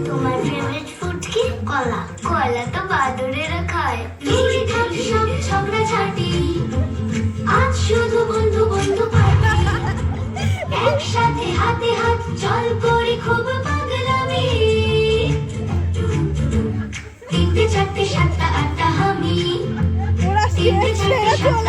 তোমার favourite food কি? কলা। কলা তো বাদুড়েরা খায়। সব ঝগড়া ঝাঁটি, আজ শুধু বন্ধু বন্ধু পার্টি। একসাথে হাতে হাত চল করি খুব পাগলামি। 3টে 4টে 7টা 8টা হামি। 3টে 4টে 7টা